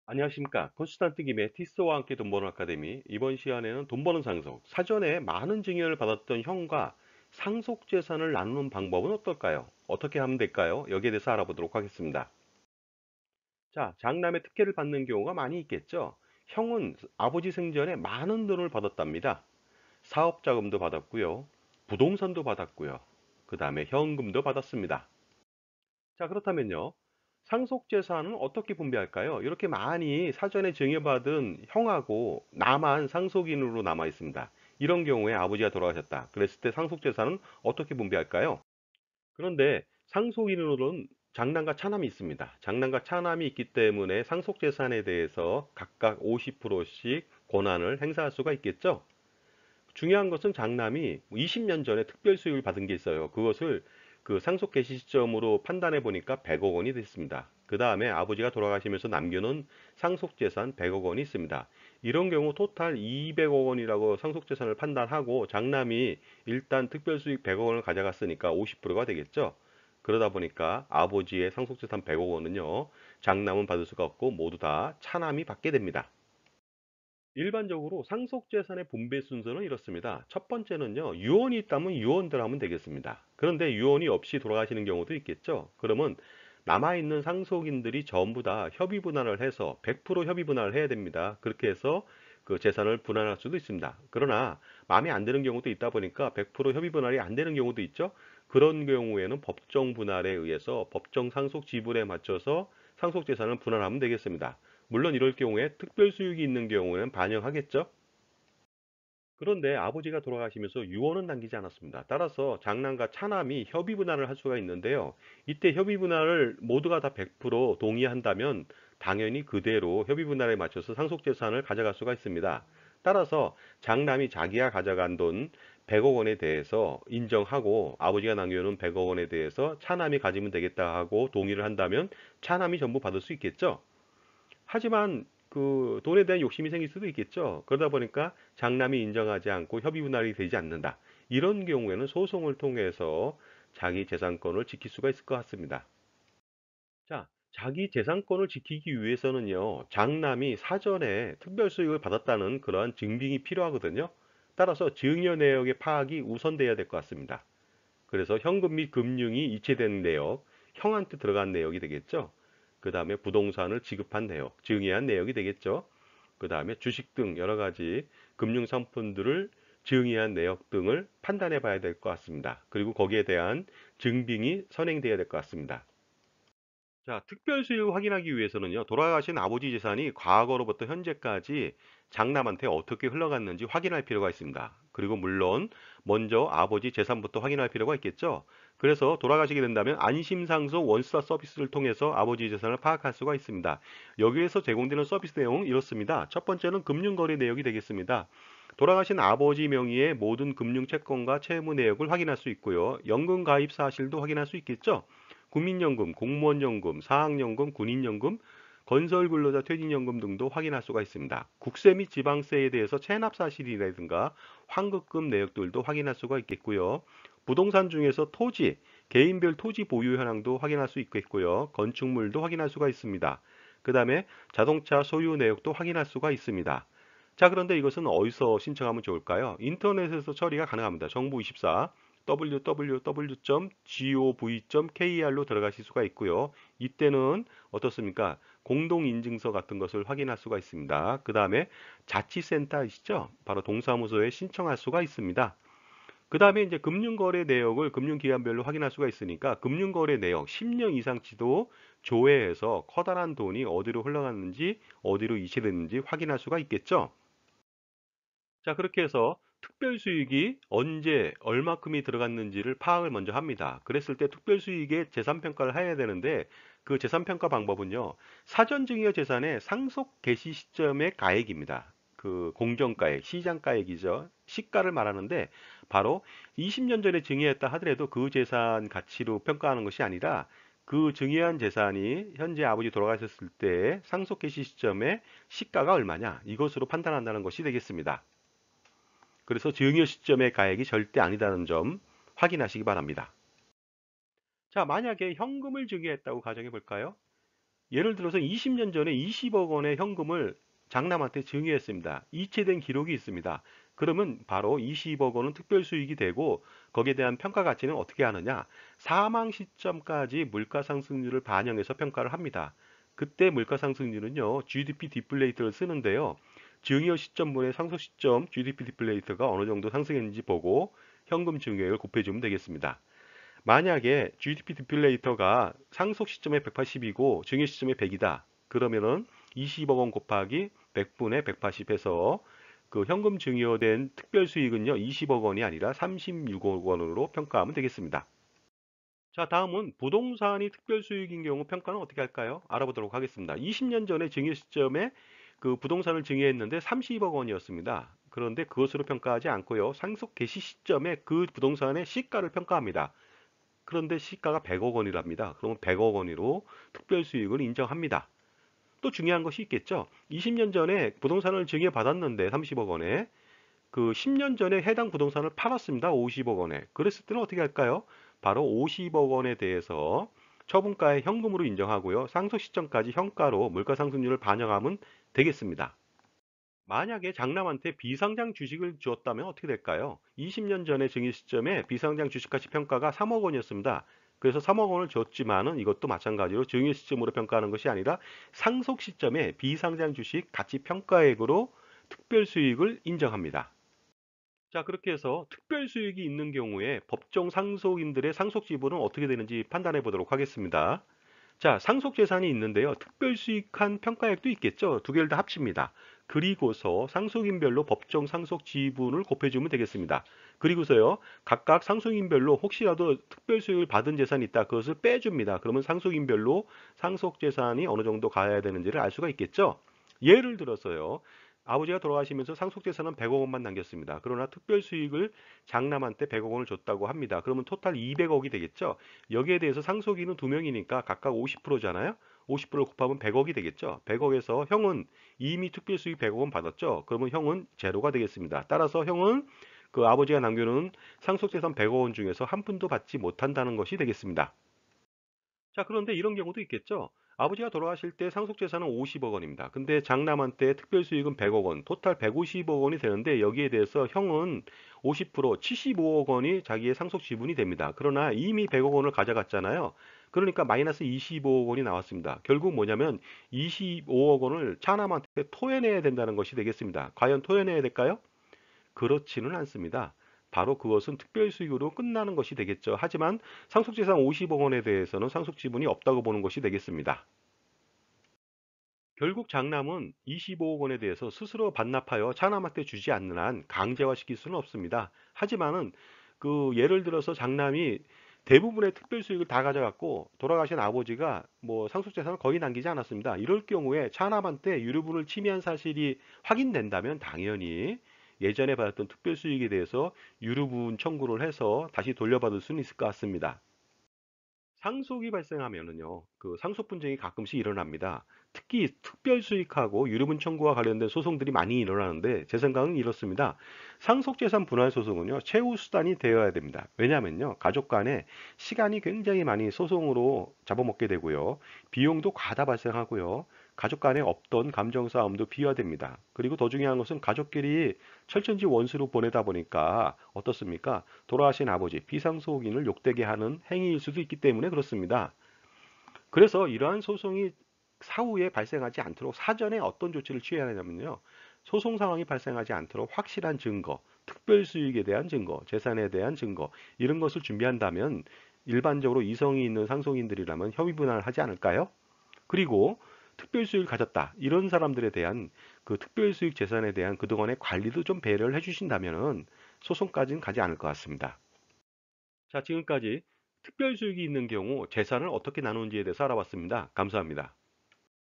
안녕하십니까. 콘스탄트 김의 티스와 함께 돈 버는 아카데미. 이번 시간에는 돈 버는 상속, 사전에 많은 증여를 받았던 형과 상속 재산을 나누는 방법은 어떨까요? 어떻게 하면 될까요? 여기에 대해서 알아보도록 하겠습니다. 자, 장남의 특혜를 받는 경우가 많이 있겠죠. 형은 아버지 생전에 많은 돈을 받았답니다. 사업 자금도 받았고요. 부동산도 받았고요. 그 다음에 현금도 받았습니다. 자, 그렇다면요. 상속 재산은 어떻게 분배할까요? 이렇게 많이 사전에 증여받은 형하고 나만 상속인으로 남아 있습니다. 이런 경우에 아버지가 돌아가셨다. 그랬을 때 상속 재산은 어떻게 분배할까요? 그런데 상속인으로는 장남과 차남이 있습니다. 장남과 차남이 있기 때문에 상속 재산에 대해서 각각 50%씩 권한을 행사할 수가 있겠죠? 중요한 것은 장남이 20년 전에 특별 수익을 받은 게 있어요. 그것을 그 상속 개시 시점으로 판단해 보니까 100억 원이 됐습니다. 그 다음에 아버지가 돌아가시면서 남겨놓은 상속 재산 100억 원이 있습니다. 이런 경우 토탈 200억 원이라고 상속 재산을 판단하고 장남이 일단 특별 수익 100억 원을 가져갔으니까 50%가 되겠죠. 그러다 보니까 아버지의 상속 재산 100억 원은요. 장남은 받을 수가 없고 모두 다 차남이 받게 됩니다. 일반적으로 상속재산의 분배 순서는 이렇습니다. 첫 번째는요, 유언이 있다면 유언대로 하면 되겠습니다. 그런데 유언이 없이 돌아가시는 경우도 있겠죠. 그러면 남아있는 상속인들이 전부 다 협의 분할을 해서 100% 협의 분할을 해야 됩니다. 그렇게 해서 그 재산을 분할할 수도 있습니다. 그러나 마음에 안 드는 경우도 있다 보니까 100% 협의 분할이 안 되는 경우도 있죠. 그런 경우에는 법정 분할에 의해서 법정 상속 지분에 맞춰서 상속 재산을 분할하면 되겠습니다. 물론 이럴 경우에 특별 수익이 있는 경우에는 반영하겠죠. 그런데 아버지가 돌아가시면서 유언은 남기지 않았습니다. 따라서 장남과 차남이 협의 분할을 할 수가 있는데요. 이때 협의 분할을 모두가 다 100% 동의한다면 당연히 그대로 협의 분할에 맞춰서 상속 재산을 가져갈 수가 있습니다. 따라서 장남이 자기가 가져간 돈 100억 원에 대해서 인정하고 아버지가 남겨놓은 100억 원에 대해서 차남이 가지면 되겠다 하고 동의를 한다면 차남이 전부 받을 수 있겠죠. 하지만 그 돈에 대한 욕심이 생길 수도 있겠죠. 그러다 보니까 장남이 인정하지 않고 협의 분할이 되지 않는다. 이런 경우에는 소송을 통해서 자기 재산권을 지킬 수가 있을 것 같습니다. 자, 자기 재산권을 지키기 위해서는요, 장남이 사전에 특별 수익을 받았다는 그러한 증빙이 필요하거든요. 따라서 증여 내역의 파악이 우선돼야 될 것 같습니다. 그래서 현금 및 금융이 이체된 내역, 형한테 들어간 내역이 되겠죠. 그 다음에 부동산을 지급한 내역, 증여한 내역이 되겠죠. 그 다음에 주식 등 여러 가지 금융 상품들을 증여한 내역 등을 판단해 봐야 될 것 같습니다. 그리고 거기에 대한 증빙이 선행돼야 될 것 같습니다. 자, 특별 수익을 확인하기 위해서는요, 돌아가신 아버지 재산이 과거로부터 현재까지 장남한테 어떻게 흘러갔는지 확인할 필요가 있습니다. 그리고 물론 먼저 아버지 재산부터 확인할 필요가 있겠죠. 그래서 돌아가시게 된다면 안심상속 원스톱 서비스를 통해서 아버지 재산을 파악할 수가 있습니다. 여기에서 제공되는 서비스 내용은 이렇습니다. 첫 번째는 금융거래 내역이 되겠습니다. 돌아가신 아버지 명의의 모든 금융 채권과 채무 내역을 확인할 수 있고요. 연금 가입 사실도 확인할 수 있겠죠. 국민연금, 공무원연금, 사학연금, 군인연금, 건설근로자 퇴직연금 등도 확인할 수가 있습니다. 국세 및 지방세에 대해서 체납 사실이라든가 환급금 내역들도 확인할 수가 있겠고요. 부동산 중에서 토지, 개인별 토지 보유 현황도 확인할 수 있겠고요. 건축물도 확인할 수가 있습니다. 그 다음에 자동차 소유 내역도 확인할 수가 있습니다. 자, 그런데 이것은 어디서 신청하면 좋을까요? 인터넷에서 처리가 가능합니다. 정부24 www.gov.kr로 들어가실 수가 있고요. 이때는 어떻습니까? 공동인증서 같은 것을 확인할 수가 있습니다. 그 다음에 자치센터이시죠? 바로 동사무소에 신청할 수가 있습니다. 그 다음에 이제 금융거래 내역을 금융기관별로 확인할 수가 있으니까 금융거래 내역 10년 이상치도 조회해서 커다란 돈이 어디로 흘러갔는지 어디로 이체됐는지 확인할 수가 있겠죠. 자, 그렇게 해서 특별 수익이 언제 얼마큼이 들어갔는지를 파악을 먼저 합니다. 그랬을 때 특별 수익의 재산 평가를 해야 되는데 그 재산 평가 방법은요. 사전 증여 재산의 상속 개시 시점의 가액입니다. 그 공정가액, 시장가액이죠. 시가를 말하는데 바로 20년 전에 증여했다 하더라도 그 재산 가치로 평가하는 것이 아니라 그 증여한 재산이 현재 아버지 돌아가셨을 때 상속 개시 시점의 시가가 얼마냐 이것으로 판단한다는 것이 되겠습니다. 그래서 증여 시점의 가액이 절대 아니다는 점 확인하시기 바랍니다. 자, 만약에 현금을 증여했다고 가정해 볼까요? 예를 들어서 20년 전에 20억 원의 현금을 장남한테 증여했습니다. 이체된 기록이 있습니다. 그러면 바로 20억 원은 특별수익이 되고 거기에 대한 평가 가치는 어떻게 하느냐? 사망 시점까지 물가 상승률을 반영해서 평가를 합니다. 그때 물가 상승률은요, GDP 디플레이터를 쓰는데요. 증여 시점분의 상속 시점 GDP 디플레이터가 어느 정도 상승했는지 보고 현금 증여액을 곱해주면 되겠습니다. 만약에 GDP 디플레이터가 상속 시점에 180이고 증여 시점에 100이다. 그러면은 20억 원 곱하기 100분의 180 해서 그 현금 증여된 특별 수익은요, 20억 원이 아니라 36억 원으로 평가하면 되겠습니다. 자, 다음은 부동산이 특별 수익인 경우 평가는 어떻게 할까요? 알아보도록 하겠습니다. 20년 전에 증여 시점에 그 부동산을 증여했는데 30억 원이었습니다. 그런데 그것으로 평가하지 않고요. 상속 개시 시점에 그 부동산의 시가를 평가합니다. 그런데 시가가 100억 원이랍니다. 그러면 100억 원으로 특별 수익을 인정합니다. 또 중요한 것이 있겠죠. 20년 전에 부동산을 증여받았는데 30억 원에 그 10년 전에 해당 부동산을 팔았습니다. 50억 원에. 그랬을 때는 어떻게 할까요? 바로 50억 원에 대해서 처분가의 현금으로 인정하고요. 상속 시점까지 현가로 물가 상승률을 반영하면 되겠습니다. 만약에 장남한테 비상장 주식을 주었다면 어떻게 될까요? 20년 전에 증여 시점에 비상장 주식 가치 평가가 3억 원이었습니다. 그래서 3억 원을 줬지만은 이것도 마찬가지로 증여 시점으로 평가하는 것이 아니라 상속 시점에 비상장 주식 가치 평가액으로 특별 수익을 인정합니다. 자, 그렇게 해서 특별 수익이 있는 경우에 법정 상속인들의 상속 지분은 어떻게 되는지 판단해 보도록 하겠습니다. 자, 상속 재산이 있는데요. 특별 수익한 평가액도 있겠죠. 두 개를 다 합칩니다. 그리고서 상속인별로 법정 상속 지분을 곱해주면 되겠습니다. 그리고서요, 각각 상속인별로 혹시라도 특별 수익을 받은 재산이 있다. 그것을 빼줍니다. 그러면 상속인별로 상속 재산이 어느 정도 가야 되는지를 알 수가 있겠죠. 예를 들어서요. 아버지가 돌아가시면서 상속재산은 100억 원만 남겼습니다. 그러나 특별수익을 장남한테 100억 원을 줬다고 합니다. 그러면 토탈 200억이 되겠죠. 여기에 대해서 상속인은 두 명이니까 각각 50%잖아요. 50%를 곱하면 100억이 되겠죠. 100억에서 형은 이미 특별수익 100억 원 받았죠. 그러면 형은 제로가 되겠습니다. 따라서 형은 그 아버지가 남겨놓은 상속재산 100억 원 중에서 한 푼도 받지 못한다는 것이 되겠습니다. 자, 그런데 이런 경우도 있겠죠. 아버지가 돌아가실 때 상속재산은 50억 원입니다. 근데 장남한테 특별수익은 100억 원, 토탈 150억 원이 되는데 여기에 대해서 형은 50% 75억 원이 자기의 상속 지분이 됩니다. 그러나 이미 100억 원을 가져갔잖아요. 그러니까 마이너스 25억 원이 나왔습니다. 결국 뭐냐면 25억 원을 차남한테 토해내야 된다는 것이 되겠습니다. 과연 토해내야 될까요? 그렇지는 않습니다. 바로 그것은 특별수익으로 끝나는 것이 되겠죠. 하지만 상속재산 50억 원에 대해서는 상속지분이 없다고 보는 것이 되겠습니다. 결국 장남은 25억 원에 대해서 스스로 반납하여 차남한테 주지 않는 한 강제화시킬 수는 없습니다. 하지만은 그 예를 들어서 장남이 대부분의 특별수익을 다 가져갔고 돌아가신 아버지가 뭐 상속재산을 거의 남기지 않았습니다. 이럴 경우에 차남한테 유류분을 침해한 사실이 확인된다면 당연히 예전에 받았던 특별수익에 대해서 유류분 청구를 해서 다시 돌려받을 수는 있을 것 같습니다. 상속이 발생하면은요, 그 상속 분쟁이 가끔씩 일어납니다. 특히 특별 수익하고 유류분 청구와 관련된 소송들이 많이 일어나는데 제 생각은 이렇습니다. 상속재산 분할 소송은요, 최후 수단이 되어야 됩니다. 왜냐하면요, 가족 간에 시간이 굉장히 많이 소송으로 잡아먹게 되고요, 비용도 과다 발생하고요, 가족 간에 없던 감정 싸움도 비화됩니다. 그리고 더 중요한 것은 가족끼리 철천지 원수로 보내다 보니까 어떻습니까? 돌아가신 아버지, 비상속인을 욕되게 하는 행위일 수도 있기 때문에 그렇습니다. 그래서 이러한 소송이 사후에 발생하지 않도록 사전에 어떤 조치를 취해야 하냐면요. 소송 상황이 발생하지 않도록 확실한 증거, 특별 수익에 대한 증거, 재산에 대한 증거, 이런 것을 준비한다면 일반적으로 이성이 있는 상속인들이라면 협의 분할을 하지 않을까요? 그리고 특별 수익을 가졌다. 이런 사람들에 대한 그 특별 수익 재산에 대한 그동안의 관리도 좀 배려를 해주신다면은 소송까지는 가지 않을 것 같습니다. 자, 지금까지 특별 수익이 있는 경우 재산을 어떻게 나누는지에 대해서 알아봤습니다. 감사합니다.